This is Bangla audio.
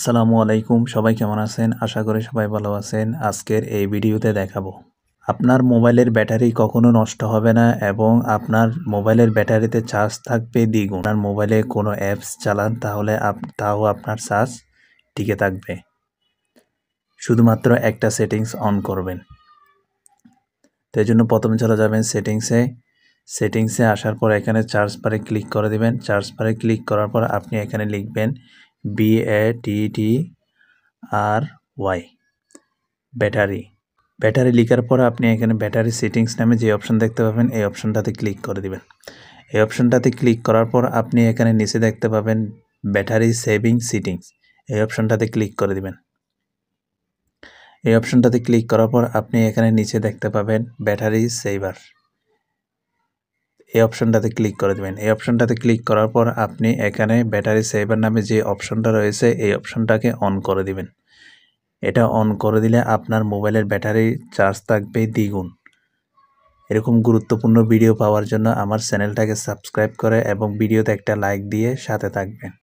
আসসালামু আলাইকুম, সবাই কেমন আছেন? আশা করি সবাই ভালো আছেন। আজকের এই ভিডিওতে দেখাবো আপনার মোবাইলের ব্যাটারি কখনো নষ্ট হবে না এবং আপনার মোবাইলের ব্যাটারিতে চার্জ থাকবে দ্বিগুণ। আপনার মোবাইলে কোনো অ্যাপস চালান তাহলে তাও আপনার চার্জ টিকে থাকবে। শুধুমাত্র একটা সেটিংস অন করবেন। তো এই জন্য প্রথমে চলে যাবেন সেটিংসে আসার পর এখানে চার্জ বারে ক্লিক করে দিবেন। চার্জ বারে ক্লিক করার পর আপনি এখানে লিখবেন BATTRY ব্যাটারি লিখার পর আপনি এখানে ব্যাটারি সেটিংস নামে যে অপশন দেখতে পাবেন এই অপশনটাতে ক্লিক করে দিবেন। এই অপশনটাতে ক্লিক করার পর আপনি এখানে নিচে দেখতে পাবেন ব্যাটারি সেভিং সেটিংস, এই অপশনটাতে ক্লিক করে দিবেন। এই অপশনটাতে ক্লিক করার পর আপনি এখানে নিচে দেখতে পাবেন ব্যাটারি সেভার, এই অপশনটাতে ক্লিক করে দিবেন। এই অপশনটাতে ক্লিক করার পর আপনি এখানে ব্যাটারি সেভার নামে যে অপশনটা রয়েছে এই অপশনটাকে অন করে দিবেন। এটা অন করে দিলে আপনার মোবাইলের ব্যাটারি চার্জ থাকবে দ্বিগুণ। এরকম গুরুত্বপূর্ণ ভিডিও পাওয়ার জন্য আমার চ্যানেলটাকে সাবস্ক্রাইব করে এবং ভিডিওতে একটা লাইক দিয়ে সাথে থাকবেন।